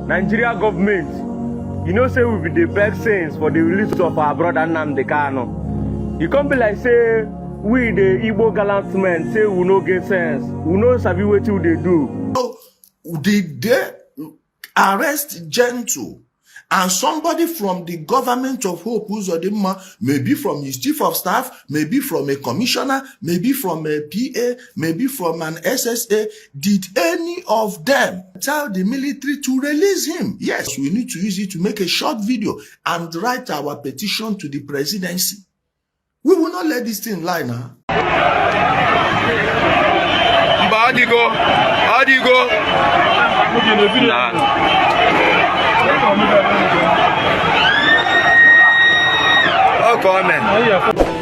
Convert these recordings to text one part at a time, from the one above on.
Nigeria government, you know, say we be the best sense for the release of our brother Nnamdi Kanu. You can't be like say we the Igbo gallant men say we no get sense. We no sabi wetin they do. So did they arrest Gentle and somebody from the government of Hope Uzodinma, maybe from his chief of staff, maybe from a commissioner, maybe from a PA, maybe from an SSA? Did any of them tell the military to release him? Yes, we need to use it to make a short video and write our petition to the presidency. We will not let this thing lie now. How do you go? How do you go?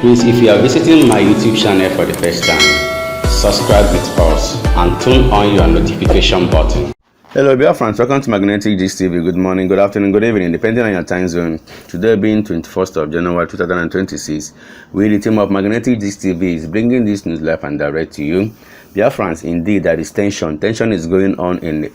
Please, if you are visiting my YouTube channel for the first time, subscribe with us and turn on your notification button. Hello Biafran, welcome to Magnetic Gist TV. Good morning, good afternoon, good evening, depending on your time zone. Today being 21st of January 2026, we, the team of Magnetic Gist TV, is bringing this news live and direct to you. Biafrans, indeed, there is tension. Tension is going on in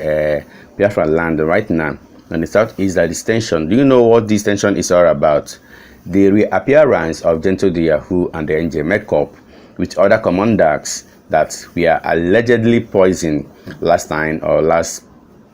Biafra land right now. On the southeast, there is tension. Do you know what this tension is all about? The reappearance of Gentle the Yahoo and the NJ Makeup with other commanders that were allegedly poisoned last time or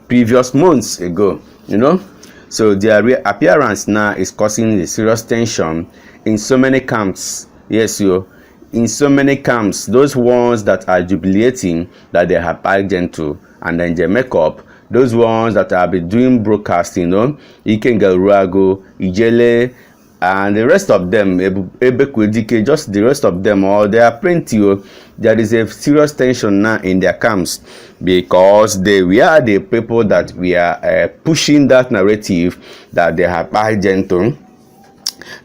previous months ago, you know. So their reappearance now is causing a serious tension in so many camps. Yes, in so many camps, those ones that are jubilating that they have bagged Gentle and then NJ Makeup, those ones that have been doing broadcasting, you know, Ijele, and the rest of them, just the rest of them, or there are plenty. There is a serious tension now in their camps because we are the people that we are pushing that narrative that they have bagged Gentle,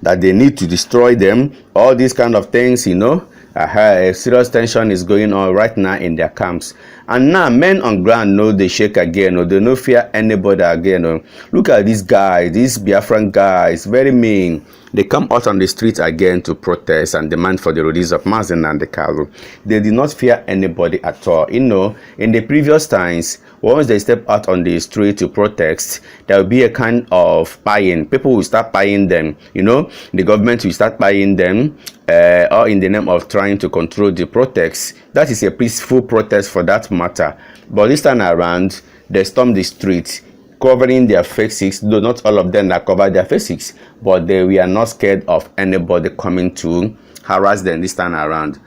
that they need to destroy them, all these kind of things, you know. A serious tension is going on right now in their camps, and now men on ground know they shake again, or they no fear anybody again. Look at these guys, these Biafran guys, very mean. They come out on the streets again to protest and demand for the release of Mazen and the Kalu. They did not fear anybody at all. You know, in the previous times, once they step out on the street to protest, there will be a kind of buying. People will start buying them. You know, the government will start buying them, or in the name of trying to control the protests. That is a peaceful protest for that matter. But this time around, they storm the street, covering their faces, though not all of them that cover their faces, but we are not scared of anybody coming to harass them this time around.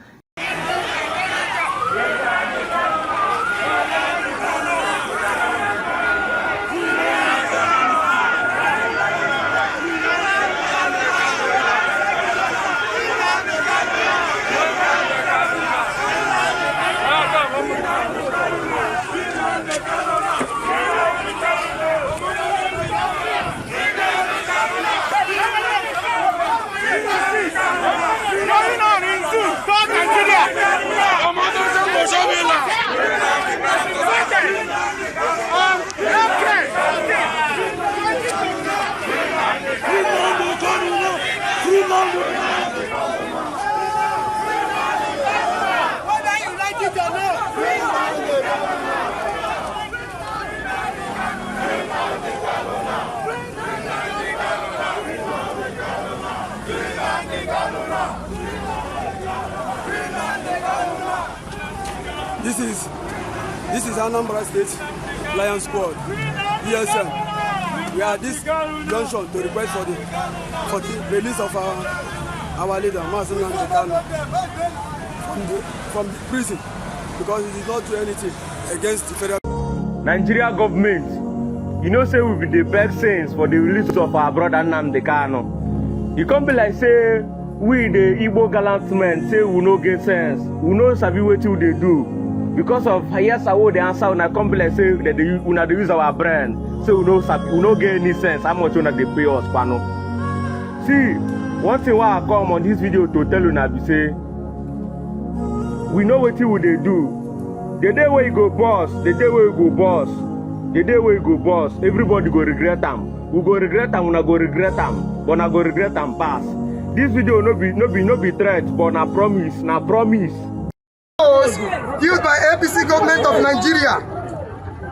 This is Anambra State Lion Squad. Yes, sir. We are at this junction to request for the release of our leader, Mazen from the prison, because he did not do anything against the federal. Nigeria government, you know, say we be the best sense for the release of our brother Nnamdi Kanu. You can't be like say we the Igbo gallant men say we no get sense. We no sabi wetin they do. Because of yes, I would answer when I come like say that they use our brand, so we no get any sense how much they pay us, pano. See, one thing why I come on this video to tell you now be say we know what you they do. The day where you go boss, the day where you go boss, the day where you go boss, everybody go regret them. We go regret them, we not go regret them, but not go regret them pass. This video no be threat, but na promise, na promise. Used by APC government of Nigeria,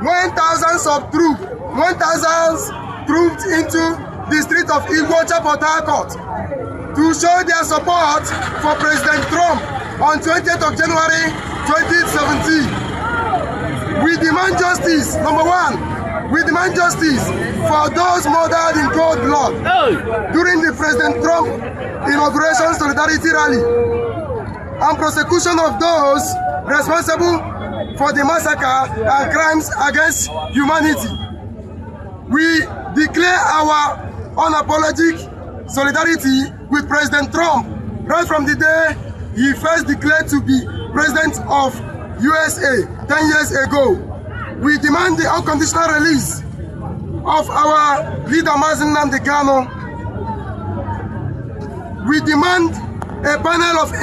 when thousands of troops 1,000 troops into the street of Igbo Port Harcourt to show their support for President Trump on 20th of January 2017. We demand justice. Number one, we demand justice for those murdered in cold blood during the President Trump inauguration solidarity rally, and prosecution of those responsible for the massacre and crimes against humanity. We declare our unapologetic solidarity with President Trump right from the day he first declared to be president of USA 10 years ago. We demand the unconditional release of our leader Mazen Nnamdi Kanu. We demand a panel of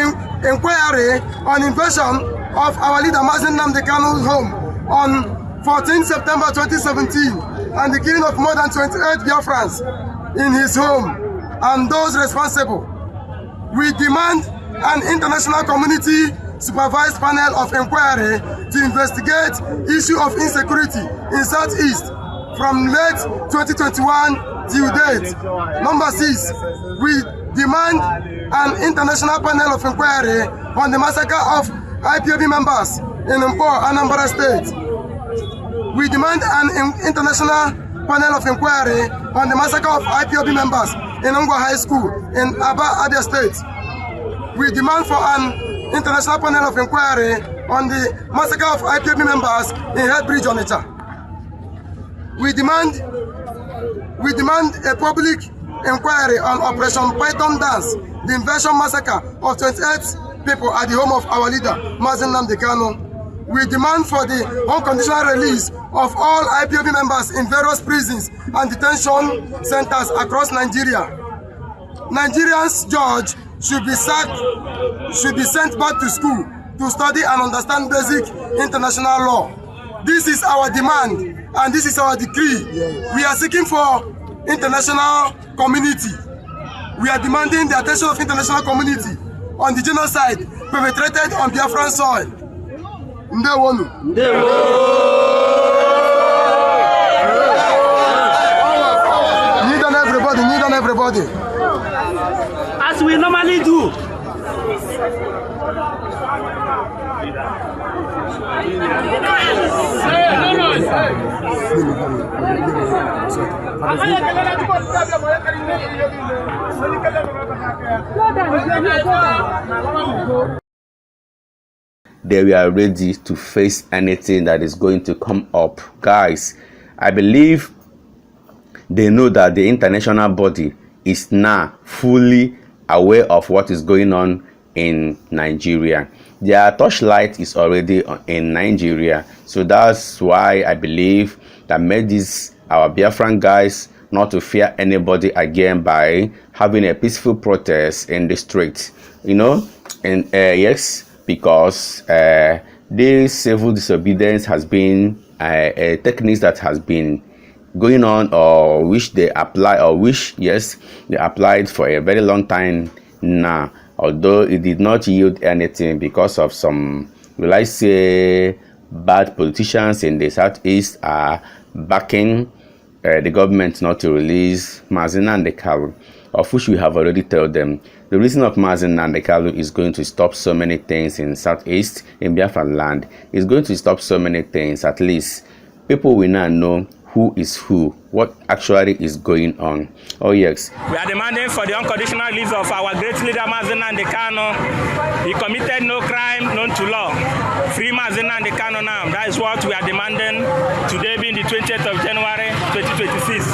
inquiry on invasion of our leader Mazen Nnamdi Kanu's home on 14 September 2017 and the killing of more than 28 Biafrans in his home and those responsible. We demand an international community supervised panel of inquiry to investigate issue of insecurity in Southeast from late 2021 till date. Number 6, we demand an international panel of inquiry on the massacre of IPOB members in Mpo, Anambra State. We demand an international panel of inquiry on the massacre of IPOB members in Ngwa High School in Aba, Abia State. We demand for an international panel of inquiry on the massacre of IPOB members in Headbridge, Onitsha. We demand a public inquiry on Operation Python Dance, the invasion massacre of 28 people at the home of our leader, Mazen Nnamdi Kanu. We demand for the unconditional release of all IPOB members in various prisons and detention centers across Nigeria. Nigerians judge should be sent back to school to study and understand basic international law. This is our demand and this is our decree. We are seeking for international community. We are demanding the attention of international community on the genocide perpetrated on Biafran soil. Ndewonu. Need on everybody. As we normally do. They were ready to face anything that is going to come up. Guys, I believe they know that the international body is now fully aware of what is going on in Nigeria. Their torchlight is already in Nigeria, so that's why I believe that made these our Biafran guys not to fear anybody again by having a peaceful protest in the streets, you know. And yes, because this civil disobedience has been a technique that has been going on, or which they apply, or which, yes, they applied for a very long time now, although it did not yield anything because of some, will I say, bad politicians in the Southeast are backing the government not to release Mazen Nnamdi Kanu, of which we have already told them. The reason of Mazen Nnamdi Kanu is going to stop so many things in Southeast, in Biafran land. It's going to stop so many things. At least people will now know who is who, what actually is going on. Oh yes. We are demanding for the unconditional release of our great leader Mazen Nnamdi Kanu. He committed no crime known to law. Free Mazen Nnamdi Kanu now. That is what we are demanding today, being the 20th of January 2026.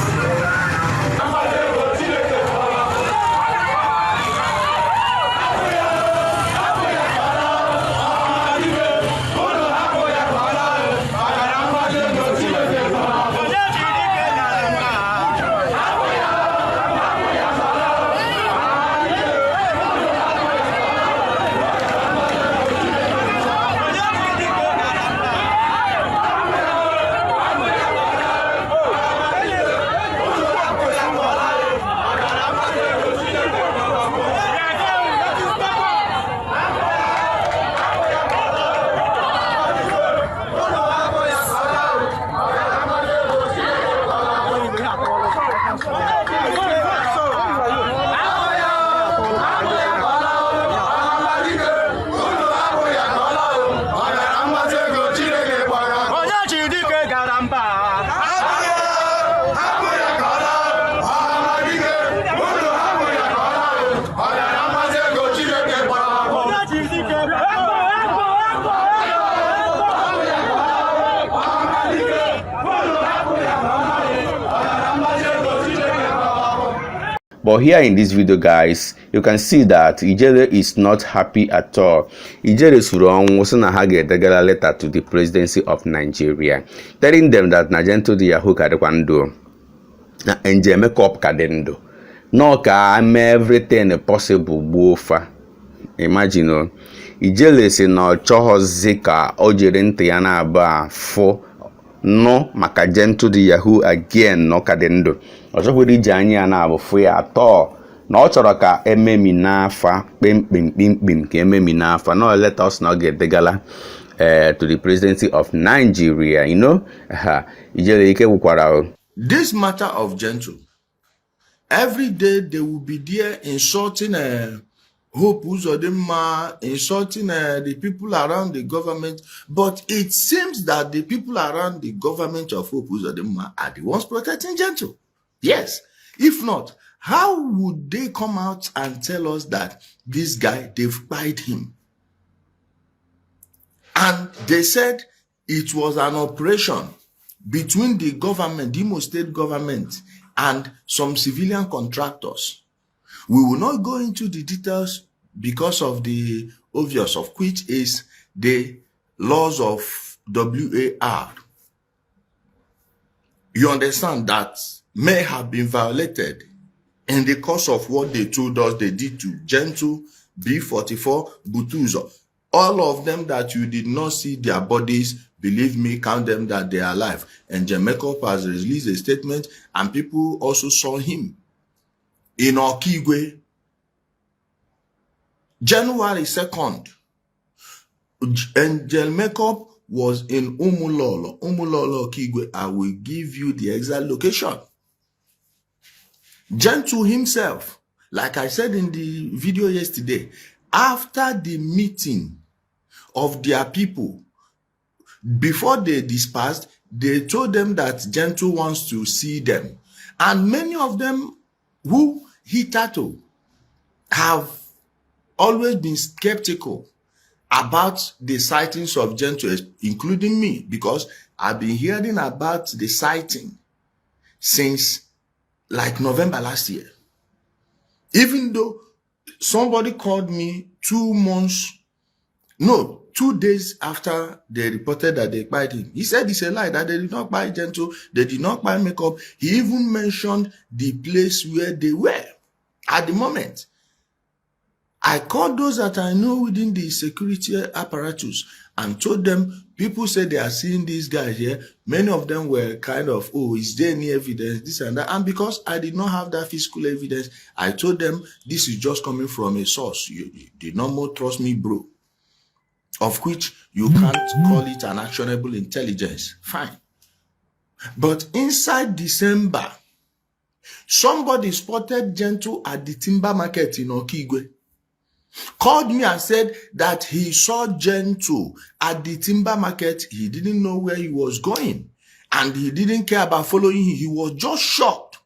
But here in this video, guys, you can see that Ijele is not happy at all. Ijele is wrong. Was na ha get letter to the presidency of Nigeria, telling them that Najento the Yahoo kadekwando na enje makeup kadendo. No ka am everything possible bofa. Imagine Ijele si na chohozi ka o jere ntị ya na aba fo no maka Jento the Yahoo again no kadendo. Ọchọkwere iji anya na abụfụ ya atọ na ọ chọrọ ka ememi n'afa kpemkpemkpem ka ememi n'afa. No, let us not get degala to the presidency of Nigeria, you know. Ijele ike wukwara. This matter of Jento, every day they will be there insulting Hope Uzodinma, insulting the people around the government, but it seems that the people around the government of Hope Uzodinma are the ones protecting Jento. Yes. If not, how would they come out and tell us that this guy, they've spied him? And they said it was an operation between the government, the Imo State government, and some civilian contractors. We will not go into the details because of the obvious, of which is the laws of WAR. You understand that may have been violated in the course of what they told us they did to Jento, B44, Butuzo. All of them that you did not see their bodies, believe me, count them that they are alive. And Jamaica has released a statement, and people also saw him in Okigwe. January 2nd, Angel Makeup was in Umulolo, Okigwe. I will give you the exact location. Jento himself, like I said in the video yesterday, after the meeting of their people, before they dispersed, they told them that Jento wants to see them. And many of them who hitherto have always been skeptical about the sightings of Jento, including me, because I've been hearing about the sighting since like November last year. Even though somebody called me 2 days after they reported that they spied him. He said it's a lie, that they did not buy Jento, they did not buy makeup. He even mentioned the place where they were at the moment. I called those that I know within the security apparatus and told them, people say they are seeing these guys here. Many of them were kind of, oh, is there any evidence, this and that? And because I did not have that physical evidence, I told them, this is just coming from a source. You did not more trust me, bro. Of which you can't call it an actionable intelligence. Fine. But inside December, somebody spotted Jento at the timber market in Okigwe. Called me and said that he saw Jento at the timber market. He didn't know where he was going, and he didn't care about following him. He was just shocked.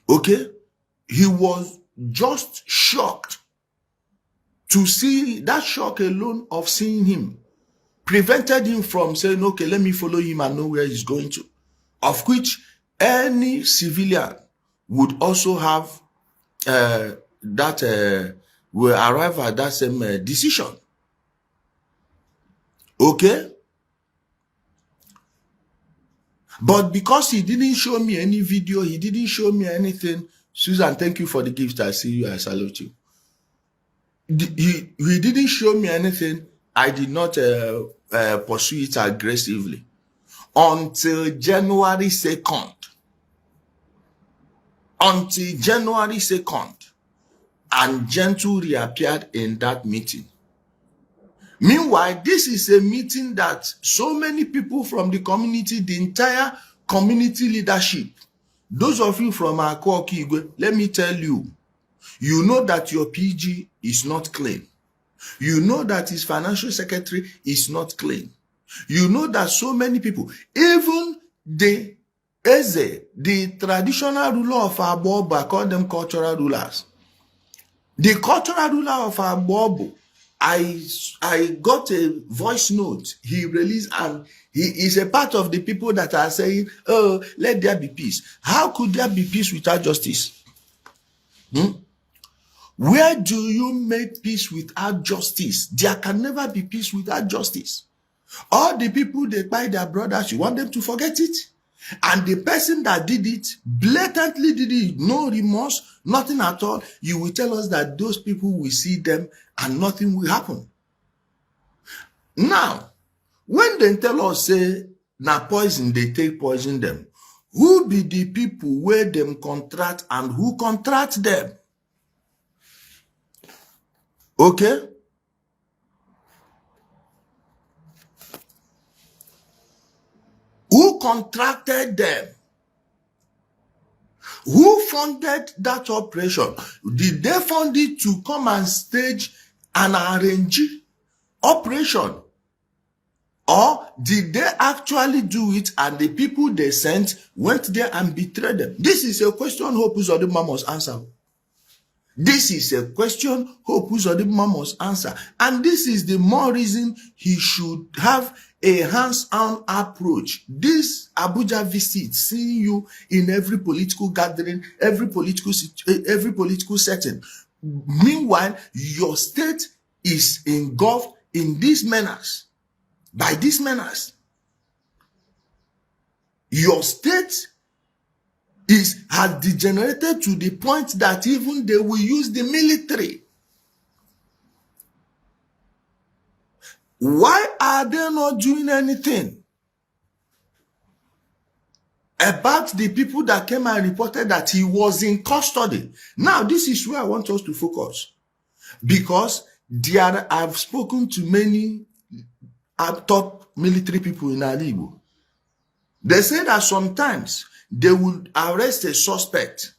Okay? He was just shocked to see. That shock alone of seeing him prevented him from saying, okay, let me follow him and know where he's going to. Of which any civilian would also have will arrive at that same decision. Okay? But because he didn't show me any video, he didn't show me anything. Susan, thank you for the gift. I see you. I salute you. He didn't show me anything. I did not pursue it aggressively until January 2nd. Until January 2nd. And Jento reappeared in that meeting. Meanwhile, this is a meeting that so many people from the community, the entire community leadership, those of you from Akwa Okigwe, let me tell you, you know that your PG is not clean. You know that his financial secretary is not clean. You know that so many people, even the Eze, the traditional ruler of Abobo, I call them cultural rulers. The cultural ruler of Abobo I got a voice note he released, and he is a part of the people that are saying, oh, let there be peace. How could there be peace without justice? Where do you make peace without justice? There can never be peace without justice. All the people that buy their brothers, you want them to forget it? And the person that did it, blatantly did it, no remorse, nothing at all, you will tell us that those people will see them and nothing will happen. Now, when they tell us, say, na poison, they take poison them, who be the people where them contract and who contract them? Okay? Who contracted them? Who funded that operation? Did they fund it to come and stage an arrange operation? Or did they actually do it and the people they sent went there and betrayed them? This is a question Hope Uzodimma must answer. This is a question Hope Uzodimma must answer. And this is the more reason he should have a hands-on approach. This Abuja visit, seeing you in every political gathering, every political setting. Meanwhile, your state is engulfed in these menace. By these menace. Your state has degenerated to the point that even they will use the military. Why are they not doing anything about the people that came and reported that he was in custody? Now, this is where I want us to focus. Because I've spoken to many top military people in Nollywood. They say that sometimes they would arrest a suspect.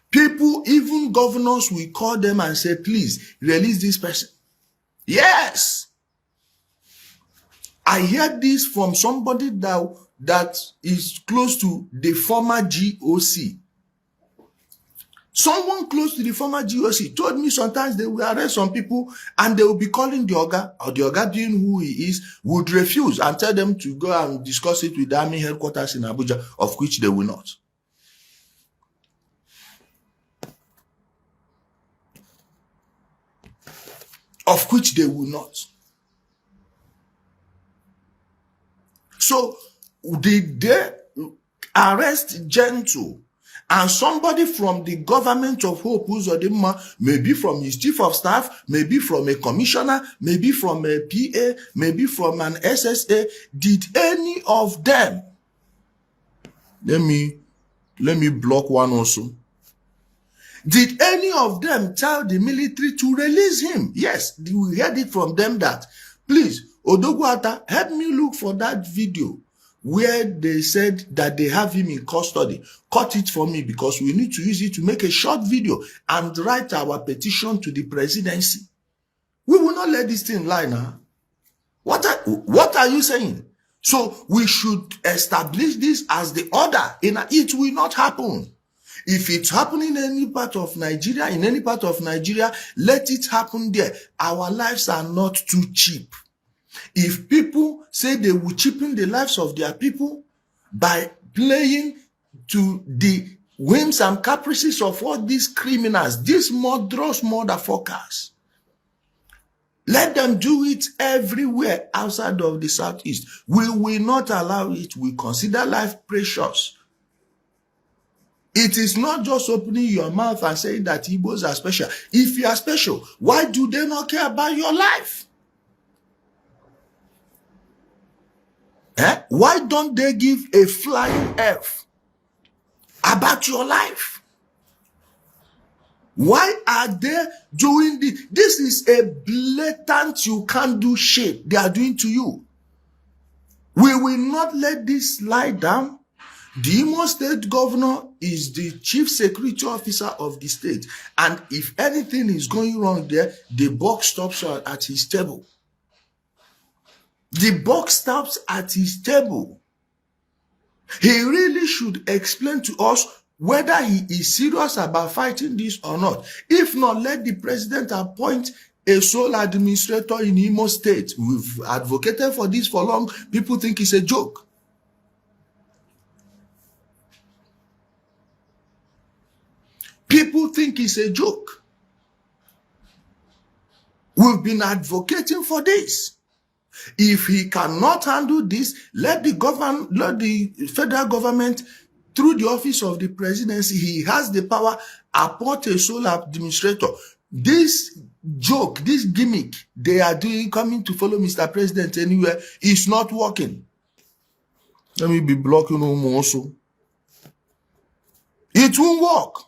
People, even governors, will call them and say, please, release this person. Yes. I heard this from somebody that is close to the former GOC. Someone close to the former GOC told me sometimes they will arrest some people and they will be calling the Oga, or the Oga being who he is, would refuse and tell them to go and discuss it with the army headquarters in Abuja, of which they will not. Of which they will not. So, did they arrest Gentle? And somebody from the government of Hope Uzodimma, maybe from his chief of staff, maybe from a commissioner, maybe from a PA, maybe from an SSA, did any of them, let me block one also. Did any of them tell the military to release him? Yes, we heard it from them that, please, Odogwata, help me look for that video where they said that they have him in custody. Cut it for me because we need to use it to make a short video and write our petition to the presidency. We will not let this thing lie now. What are you saying? So we should establish this as the order. It will not happen. If it's happening in any part of Nigeria, let it happen there. Our lives are not too cheap. If people say they will cheapen the lives of their people by playing to the whims and caprices of all these criminals, these murderous motherfuckers, let them do it everywhere outside of the Southeast. We will not allow it. We consider life precious. It is not just opening your mouth and saying that Igbos are special. If you are special, why do they not care about your life? Why don't they give a flying F about your life? Why are they doing this? This is a blatant you can't do shit they are doing to you. We will not let this lie down. The Imo State Governor is the chief security officer of the state. And if anything is going wrong there, the buck stops at his table. The buck stops at his table. He really should explain to us whether he is serious about fighting this or not. If not, let the president appoint a sole administrator in Imo State. We've advocated for this for long. People think it's a joke. People think it's a joke. We've been advocating for this. If he cannot handle this, let the federal government, through the office of the presidency, he has the power, appoint a sole administrator. This joke, this gimmick they are doing, coming to follow Mr. President anywhere, is not working. Let me be blocking him also. It won't work.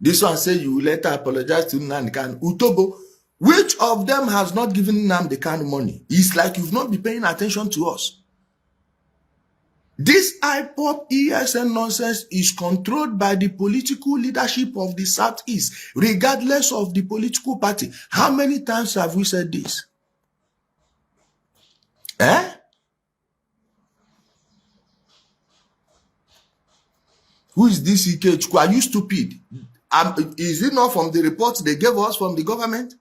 This one say you will later apologize to Nnamdi Kanu. Utobo, which of them has not given Nnamdi Kanu money? It's like you've not been paying attention to us. This IPOP ESN nonsense is controlled by the political leadership of the Southeast, regardless of the political party. How many times have we said this? Eh? Who is this Ikechukwu? Are you stupid? Is it not from the reports they gave us from the government?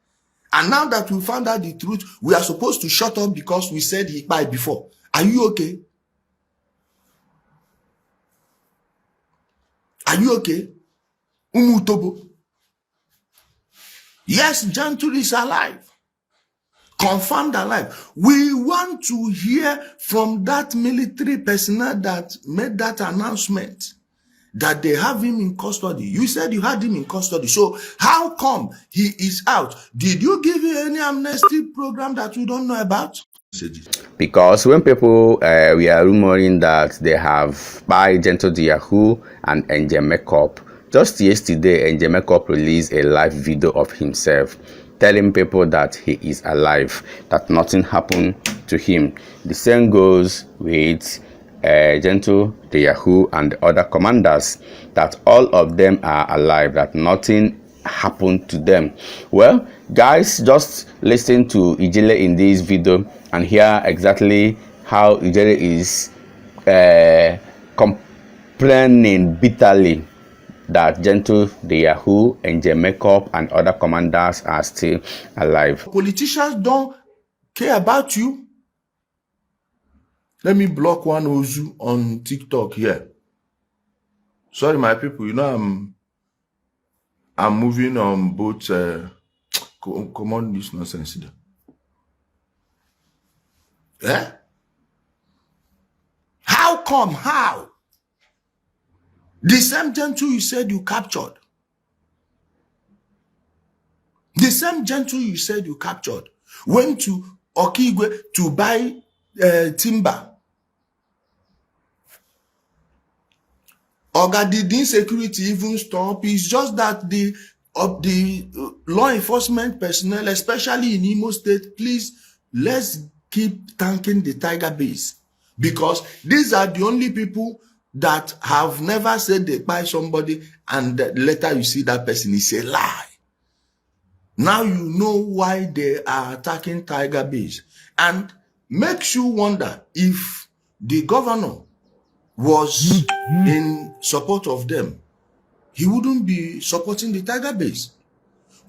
And now that we found out the truth, we are supposed to shut up because we said he died before. Are you okay? Are you okay? Umutobo. Yes, Gentle is alive. Confirmed alive. We want to hear from that military personnel that made that announcement that they have him in custody. You said you had him in custody. So how come he is out? Did you give him any amnesty program that we don't know about? Because when people we are rumoring that they have by Gentle to Yahoo and Ijele Makeup, just yesterday Ijele Makeup released a live video of himself telling people that he is alive, that nothing happened to him. The same goes with Gentle, the Yahoo, and the other commanders, that all of them are alive, that nothing happened to them. Well, guys, just listen to Ijele in this video and hear exactly how Ijele is complaining bitterly that Gentle, the Yahoo, Ijele Makeup, and other commanders are still alive. Politicians don't care about you. Let me block one Ozu on TikTok here. Sorry, my people. You know I'm moving on both. Come on, this nonsense. Eh? How come? How? The same Gentle you said you captured. The same Gentle you said you captured went to Okigwe to buy timber. Oga, did the insecurity even stop? It's just that the law enforcement personnel, especially in Imo State, please, let's keep thanking the Tiger Base, because these are the only people that have never said they buy somebody and later you see that person is a lie. Now you know why they are attacking Tiger Base. And makes you wonder if the governor was in support of them, he wouldn't be supporting the Tiger Base,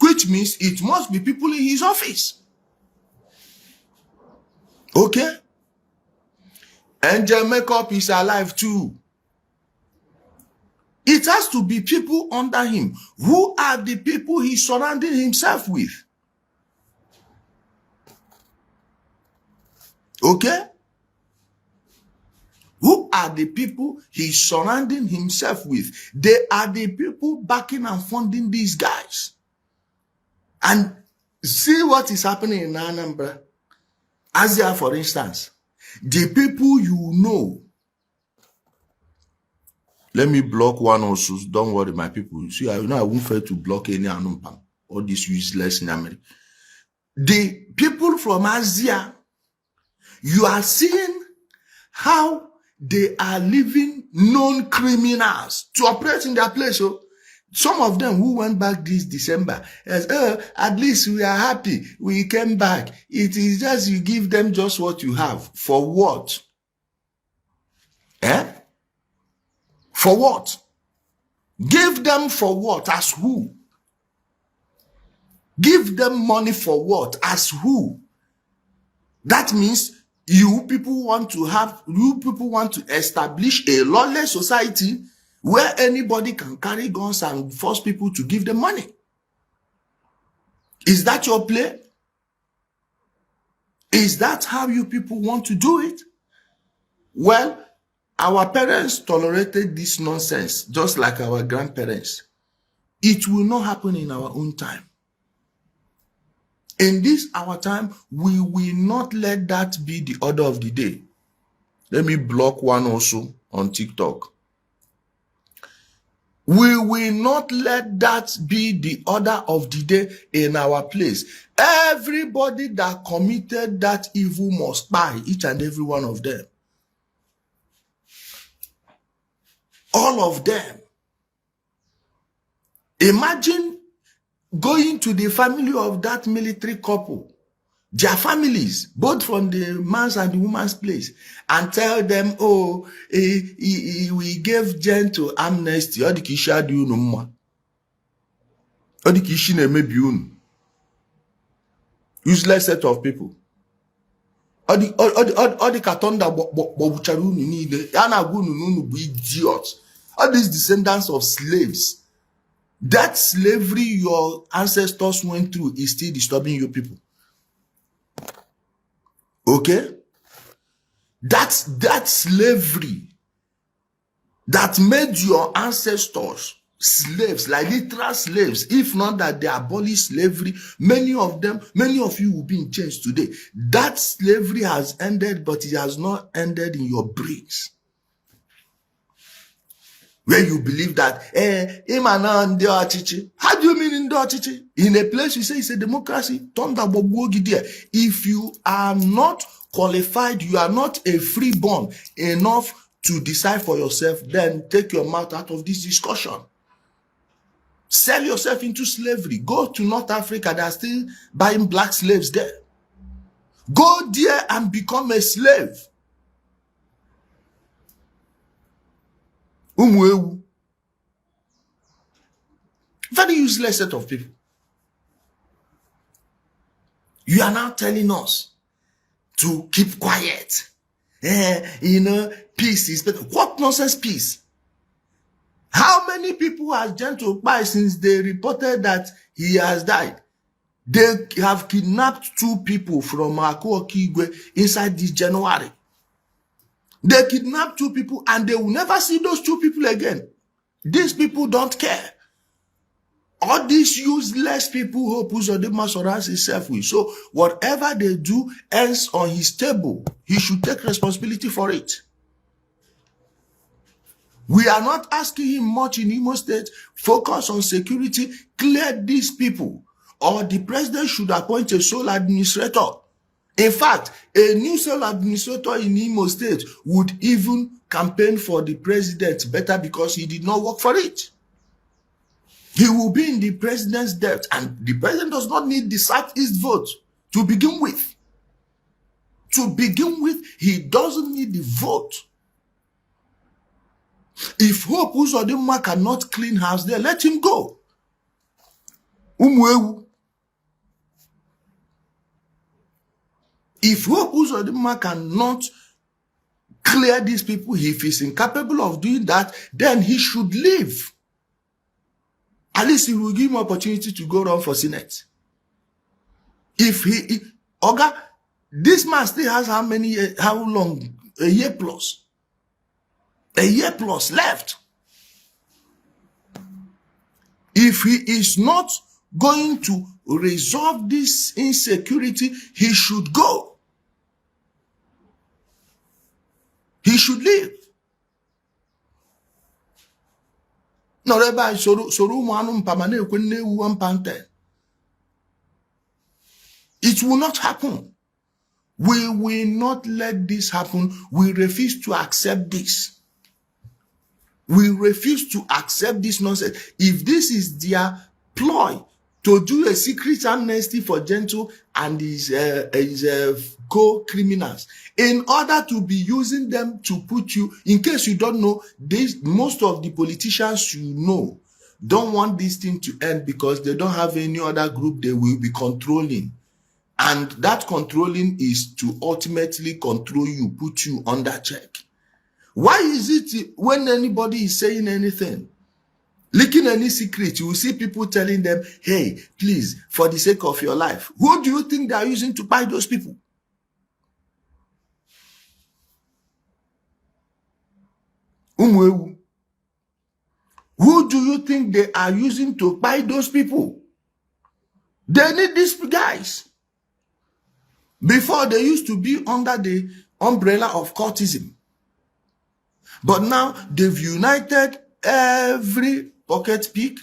which means it must be people in his office. Okay? Ijele Makeup is alive too. It has to be people under him. Who are the people he's surrounding himself with? Okay? Who are the people he's surrounding himself with? They are the people backing and funding these guys. And see what is happening in Anambra. Asia, for instance. The people you know. Let me block one also. Don't worry, my people. See, I won't fail to block any anumpam. All this useless in America. The people from Asia, you are seeing how they are leaving known criminals to operate in their place. So some of them who went back this December, as at least we are happy we came back. It is just you give them just what you have. For what? Eh? For what? Give them for what? As who? Give them money for what? As who? That means you people want to establish a lawless society where anybody can carry guns and force people to give them money. Is that your play? Is that how you people want to do it? Well, our parents tolerated this nonsense just like our grandparents. It will not happen in our own time. In this our time, we will not let that be the order of the day. Let me block one also on TikTok. We will not let that be the order of the day in our place. Everybody that committed that evil must die, each and every one of them. All of them. Imagine going to the family of that military couple, their families, both from the man's and the woman's place, and tell them, oh, we gave gentle amnesty. Useless set of people. All the carton that idiots. All these descendants of slaves. That slavery your ancestors went through is still disturbing you people. Okay? That's that slavery that made your ancestors slaves, like literal slaves. If not that they abolished slavery, many of you will be in chains today. That slavery has ended, but it has not ended in your brains. Where you believe that, how do you mean in the in a place you say it's a democracy? If you are not qualified, you are not a freeborn enough to decide for yourself, then take your mouth out of this discussion. Sell yourself into slavery. Go to North Africa. They are still buying black slaves there. Go there and become a slave. Very useless set of people. You are now telling us to keep quiet. Peace is better. What nonsense peace? How many people has Gentle by since they reported that he has died? They have kidnapped 2 people from Akokigwe inside this January. They kidnapped 2 people and they will never see those 2 people again. These people don't care. All these useless people who Uzodimma surrounds himself with. So whatever they do ends on his table. He should take responsibility for it. We are not asking him much in Imo State. Focus on security. Clear these people. Or the president should appoint a sole administrator. In fact, a new sole administrator in Imo State would even campaign for the president better because he did not work for it. He will be in the president's debt, and the president does not need the Southeast vote to begin with. To begin with, he doesn't need the vote. If Hope Uzodimma cannot clean house there, let him go. If Hope Uzodimma cannot clear these people, if he's incapable of doing that, then he should leave. At least he will give him opportunity to go run for Senate. Oga, this man still has how long? A year plus. A year plus left. If he is not going to resolve this insecurity, he should go. He should leave. It will not happen. We will not let this happen. We refuse to accept this. We refuse to accept this nonsense. If this is their ploy to do a secret amnesty for Gentle and his co-criminals in order to be using them to put you, in case you don't know, most of the politicians you know don't want this thing to end because they don't have any other group they will be controlling. And that controlling is to ultimately control you, put you under check. Why is it when anybody is saying anything, leaking any secret, you will see people telling them, hey, please, for the sake of your life. Who do you think they are using to buy those people? Who do you think they are using to buy those people? They need these guys. Before, they used to be under the umbrella of cultism. But now, they've united every pocket pick.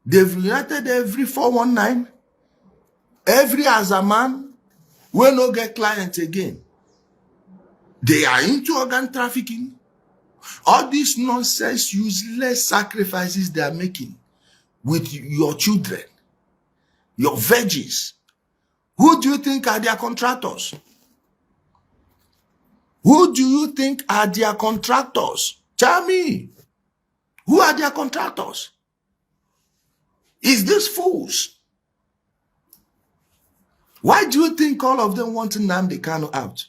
They've united every 419. Every Azaman will not get clients again. They are into organ trafficking. All these nonsense, useless sacrifices they are making with your children, your veggies. Who do you think are their contractors? Who do you think are their contractors? Tell me. Who are their contractors? Is this fools? Why do you think all of them want Nnamdi Kanu out?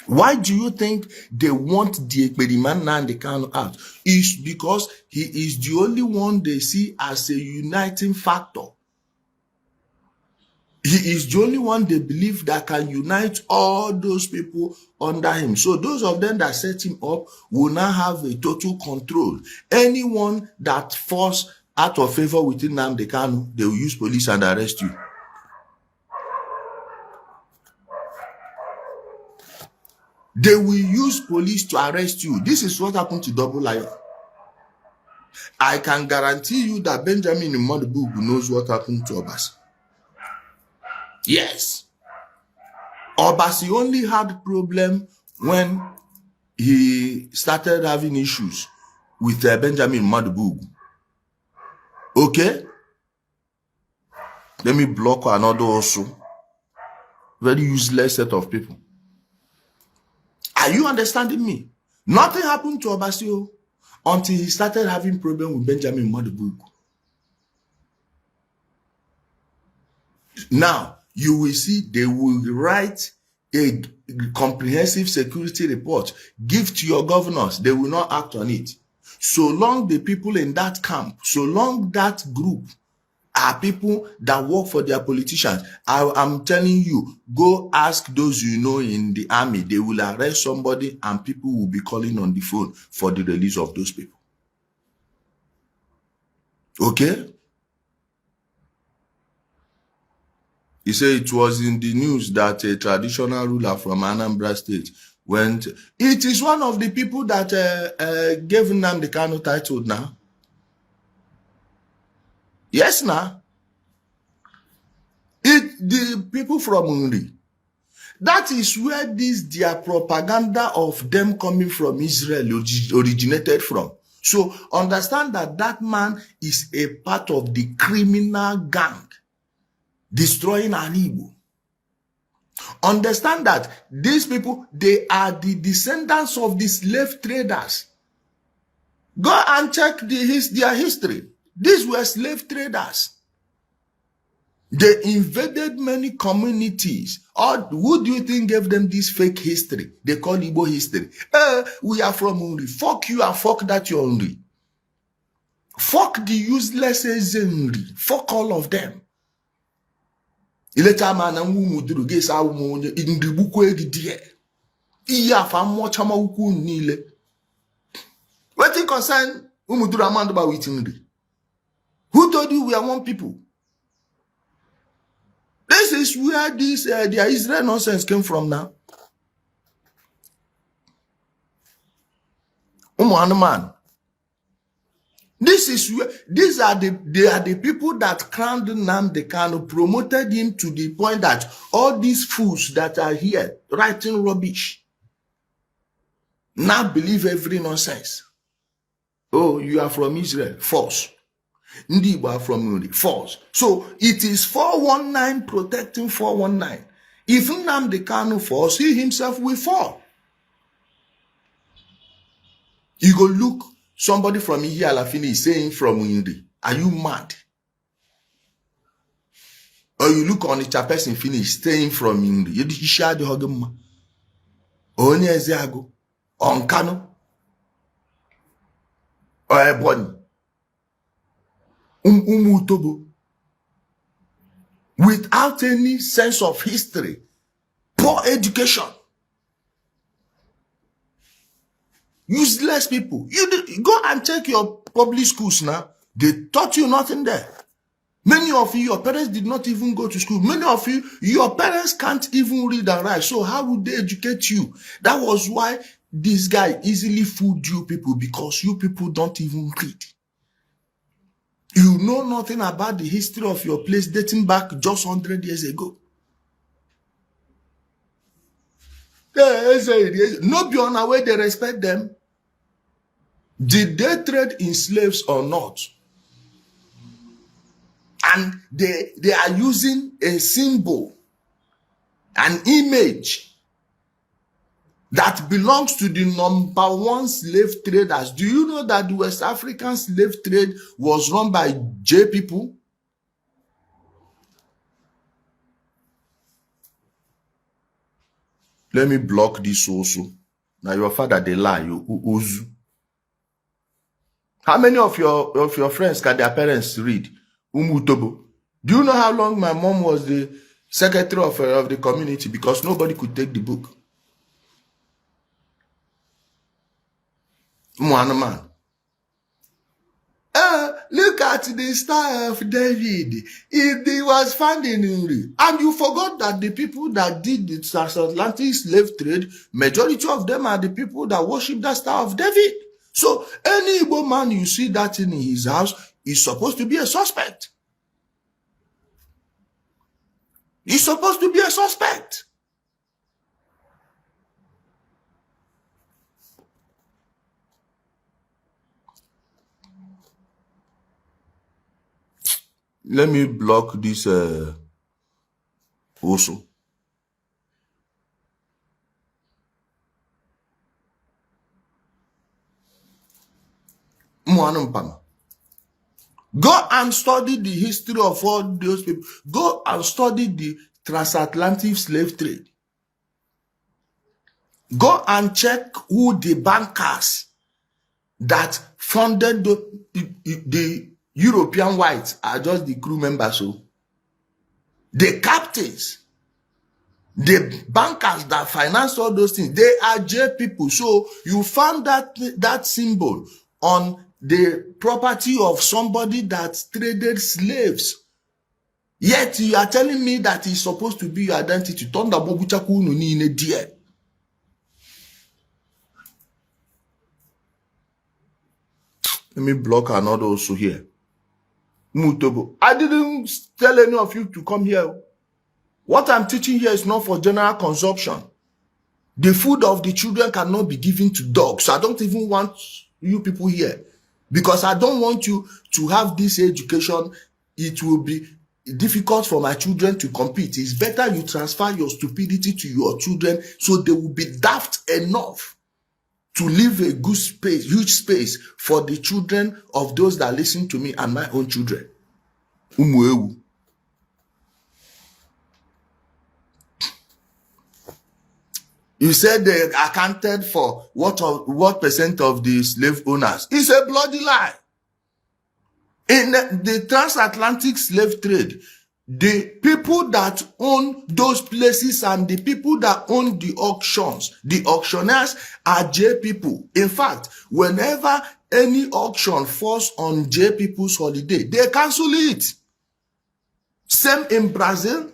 Why do you think they want the Ekperiman Nnamdi Kanu out? It's because he is the only one they see as a uniting factor. He is the only one they believe that can unite all those people under him. So those of them that set him up will now have a total control. Anyone that falls out of favor with Nnamdi Kanu, they will use police and arrest you. They will use police to arrest you. This is what happened to Double Lion. I can guarantee you that Benjamin Modibugu knows what happened to Obasi. Yes. Obasi only had problem when he started having issues with Benjamin Modibugu. Okay? Let me block another also. Very useless set of people. Are you understanding me? Nothing happened to Obasi until he started having problem with Benjamin Modibugu. Now, you will see they will write a comprehensive security report, give to your governors. They will not act on it. So long the people in that camp, so long that group are people that work for their politicians, I'm telling you, go ask those you know in the army. They will arrest somebody and people will be calling on the phone for the release of those people. Okay? He said it was in the news that a traditional ruler from Anambra State went. It is one of the people that gave Nnamdi Kanu title now. Yes, now. The people from Unri. That is where their propaganda of them coming from Israel originated from. So understand that that man is a part of the criminal gang destroying an Igbo. Understand that these people, they are the descendants of the slave traders. Go and check their history. These were slave traders. They invaded many communities. Who do you think gave them this fake history? They call Igbo history. We are from Unri. Fuck you and fuck that you're Unri. Fuck the useless Unri. Fuck all of them. Ileta mana muduru gesa umonye indribuko egidie. Iya fa mochama uku nile. Wetin concern umuduru amando ba witingri? Who told you we are one people? This is where this their Israel nonsense came from now. Man. This is where they are the people that crowned Nnamdi Kanu, promoted him to the point that all these fools that are here writing rubbish now believe every nonsense. Oh, you are from Israel. False. Ndi Igbo are from Nri. False. So it is 419 protecting 419. If Nnamdi Kanu falls, he himself will fall. You go look somebody from Ihialafini saying from Nri. Are you mad? Or you look on the person finish saying from Nri. You share the hogema. Onye Ezeago. On Kano. Or Ebony. Umutobo. Without any sense of history. Poor education. Useless people. You go and check your public schools now. They taught you nothing there. Many of you, your parents did not even go to school. Many of you, your parents can't even read and write. So how would they educate you? That was why this guy easily fooled you people, because you people don't even read. You know nothing about the history of your place dating back just 100 years ago. No be on our way they respect them. Did they trade in slaves or not? And they are using a symbol, an image that belongs to the #1 slave traders. Do you know that the West African slave trade was run by J people? Let me block this also. Now your father they lie, you Uzu. How many of your friends can their parents read? Umutobo. Do you know how long my mom was the secretary of the community? Because nobody could take the book. Man. Look at the Star of David. It was found in Uri. And you forgot that the people that did the transatlantic slave trade, majority of them are the people that worship the Star of David. So any Igbo man you see that in his house is supposed to be a suspect. He's supposed to be a suspect. Let me block this also. Go and study the history of all those people. Go and study the transatlantic slave trade. Go and check who the bankers that funded the European whites are just the crew members. So the captains, the bankers that finance all those things, they are J people. So you found that symbol on the property of somebody that traded slaves. Yet you are telling me that it's supposed to be your identity. Let me block another also here. Mutobo. I didn't tell any of you to come here. What I'm teaching here is not for general consumption. The food of the children cannot be given to dogs. I don't even want you people here. Because I don't want you to have this education. It will be difficult for my children to compete. It's better you transfer your stupidity to your children so they will be daft enough to leave a good space, huge space for the children of those that listen to me and my own children. Umuewu. You said they accounted for what percent of the slave owners? It's a bloody lie. In the transatlantic slave trade, the people that own those places and the people that own the auctions, the auctioneers are J people. In fact, whenever any auction falls on J people's holiday, they cancel it. Same in Brazil.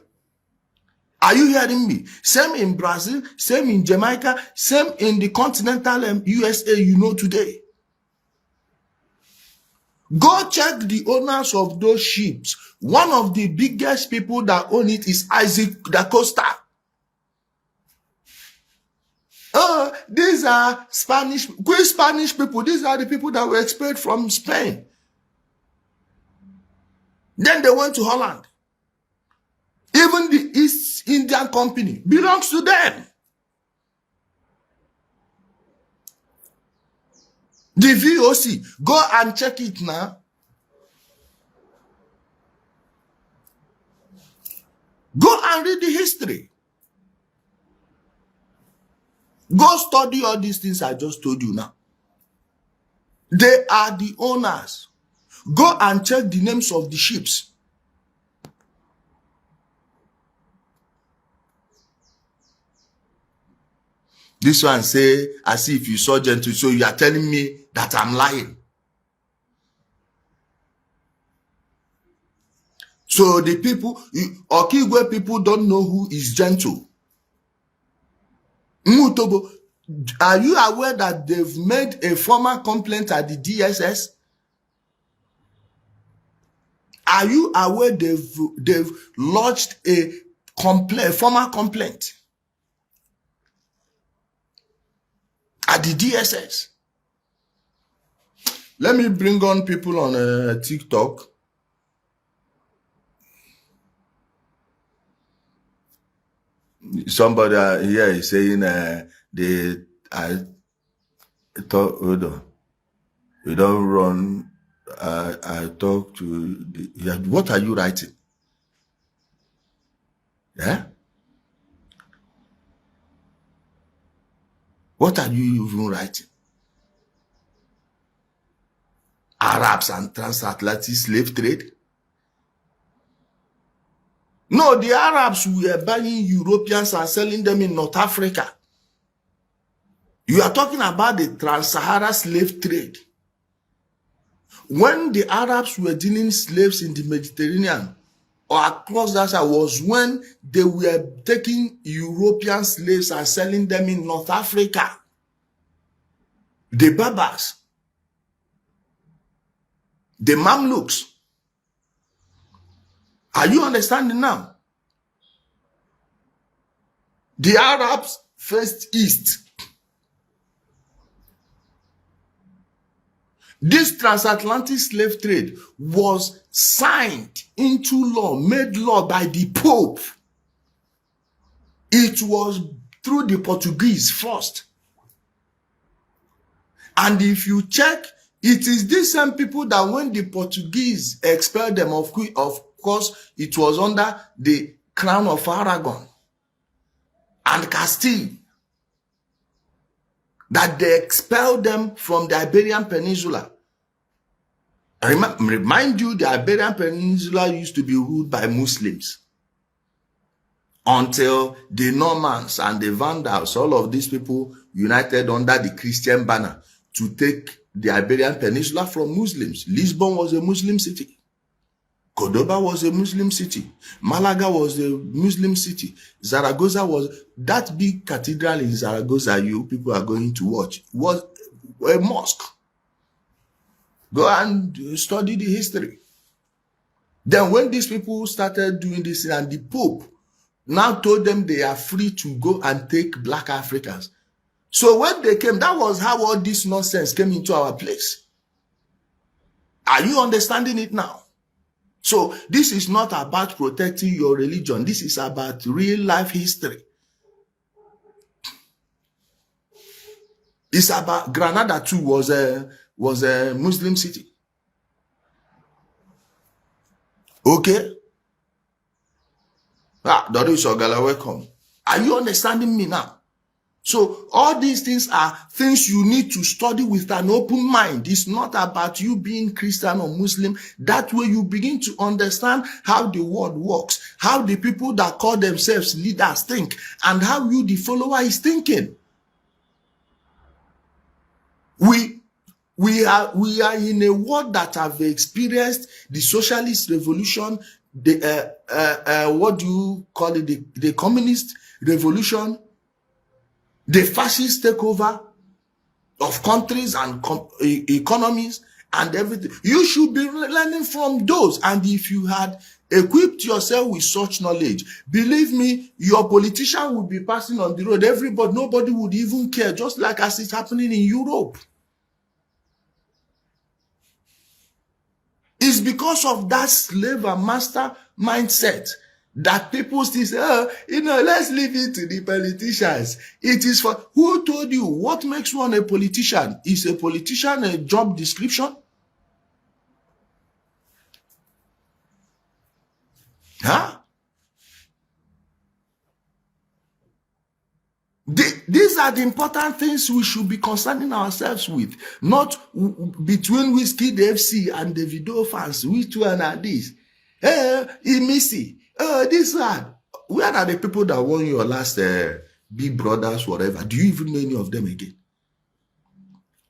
Are you hearing me? Same in Brazil, same in Jamaica, same in the continental USA you know today. Go check the owners of those ships. One of the biggest people that own it is Isaac da Costa. These are Spanish people. These are the people that were expelled from Spain. Then they went to Holland. Even the East Indian Company belongs to them. The VOC, go and check it now. Go and read the history. Go study all these things I just told you now. They are the owners. Go and check the names of the ships. This one say, as if you saw gentle, so you are telling me that I'm lying. So the people, Okigwe people don't know who is gentle. Mutobo, are you aware that they've made a formal complaint at the DSS? Are you aware they've lodged a formal complaint at the DSS? Let me bring on people on TikTok. Somebody here is saying I thought, hold on, we don't run. I talk to what are you writing? Yeah? What are you even writing? Arabs and transatlantic slave trade? No, the Arabs were buying Europeans and selling them in North Africa. You are talking about the trans-Sahara slave trade. When the Arabs were dealing slaves in the Mediterranean or across that side was when they were taking European slaves and selling them in North Africa. The Berbers, the Mamluks. Are you understanding now? The Arabs faced east. This transatlantic slave trade was signed into law, made law by the Pope. It was through the Portuguese first. And if you check, it is these same people that when the Portuguese expelled them, of course, it was under the crown of Aragon and Castile that they expelled them from the Iberian Peninsula. Remind you, the Iberian Peninsula used to be ruled by Muslims until the Normans and the Vandals, all of these people united under the Christian banner to take the Iberian Peninsula from Muslims. Lisbon was a Muslim city. Cordoba was a Muslim city. Malaga was a Muslim city. Zaragoza was, that big cathedral in Zaragoza you people are going to watch, was a mosque. Go and study the history. Then when these people started doing this, and the Pope now told them they are free to go and take black Africans. So when they came, that was how all this nonsense came into our place. Are you understanding it now? So this is not about protecting your religion. This is about real life history. It's about Granada too was a Muslim city. Okay? Doris Ogala, welcome. Are you understanding me now? So all these things are things you need to study with an open mind. It's not about you being Christian or Muslim. That way you begin to understand how the world works, how the people that call themselves leaders think, and how you, the follower, is thinking. We are in a world that have experienced the socialist revolution, the what do you call it, the communist revolution, the fascist takeover of countries and economies and everything. You should be learning from those. And if you had equipped yourself with such knowledge, believe me, your politician would be passing on the road. Nobody would even care, just like as it's happening in Europe. It's because of that slave and master mindset that people still say, oh, let's leave it to the politicians. It is for, who told you what makes one a politician? Is a politician a job description? Huh? These are the important things we should be concerning ourselves with, not between Whiskey FC and the video fans. Which one are these? Missy. This one. Where are the people that won your last Big Brothers, whatever? Do you even know any of them again?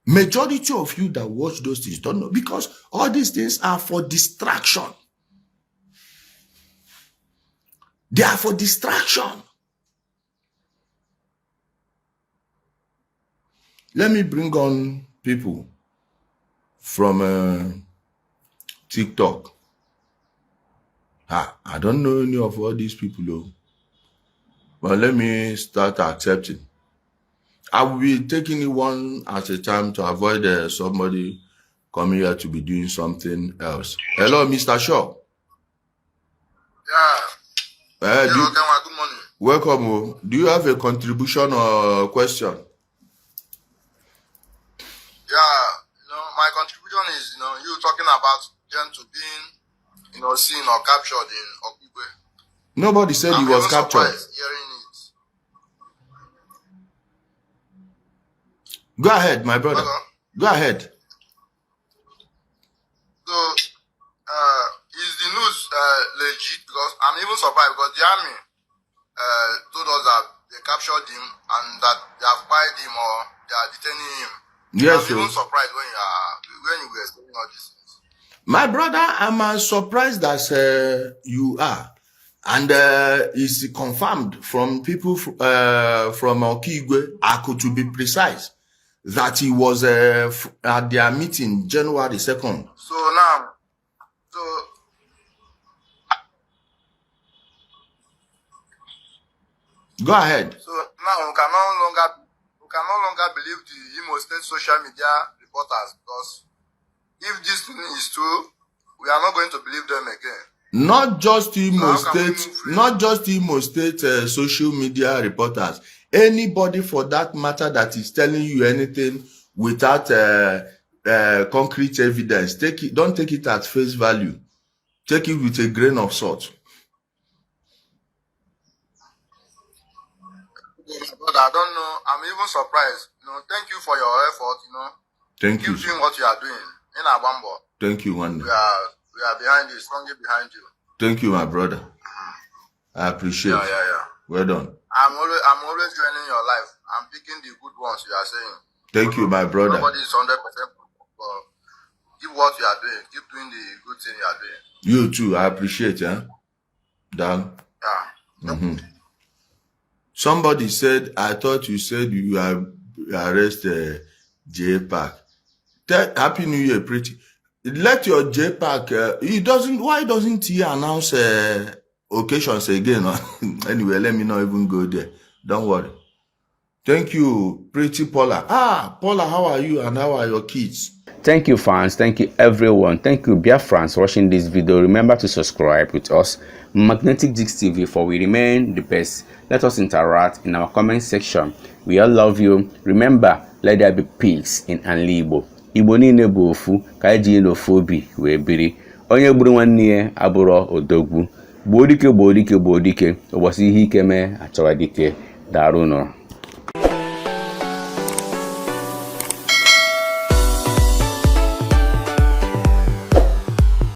Majority of you that watch those things don't know, because all these things are for distraction. They are for distraction. Let me bring on people from TikTok. I don't know any of all these people though. But let me start accepting. I will be taking it one at a time to avoid somebody coming here to be doing something else. Hello, Mr. Shaw. Yeah. Good morning. Welcome. Do you have a contribution or question? Yeah, my contribution is, you talking about Gentle being, seen or captured in Okigwe. Nobody said he was captured. Hearing it. Go ahead, my brother. Go ahead. So, is the news legit? Because I'm even surprised because the army told us that they captured him and that they have fired him or they are detaining him. Yes, I'm even surprised when you were explaining all these things. My brother, I'm as surprised as you are. And it's confirmed from people from Okigwe, to be precise, that he was at their meeting January 2nd. So now, go ahead. So now we can no longer believe the Imo State social media reporters, because if this thing is true, we are not going to believe them again. Not just Imo State social media reporters. Anybody for that matter that is telling you anything without concrete evidence, don't take it at face value. Take it with a grain of salt. But I don't know. I'm even surprised. Thank you for your effort. Thank you. Keep doing what you are doing in Abambo. Thank you, Wanda. We are behind you, strongly behind you. Thank you, my brother. I appreciate it. Yeah. Well done. I'm always joining your life. I'm picking the good ones you are saying. Thank you, my brother. Nobody is 100%, but keep what you are doing. Keep doing the good thing you are doing. You too. I appreciate it. Dan. Yeah. Somebody said, I thought you said you arrest J-Pack. Happy New Year, pretty. Let your J-Pack, why doesn't he announce occasions again? Anyway, let me not even go there. Don't worry. Thank you, pretty Paula. Paula, how are you and how are your kids? Thank you, fans. Thank you, everyone. Thank you, Biafrans, watching this video. Remember to subscribe with us, Magnetic Jigs TV, for we remain the best. Let us interact in our comment section. We all love you. Remember, let there be peace in Igbo. Igbo niile bụ ofu, ka anyị ji n'ofu obi wee biri. Onye gburu nwanne ya abụrụ odogwu. Gbuo dike, ụbọchị ihe ike mee achọwa dike. Daalụ nụ.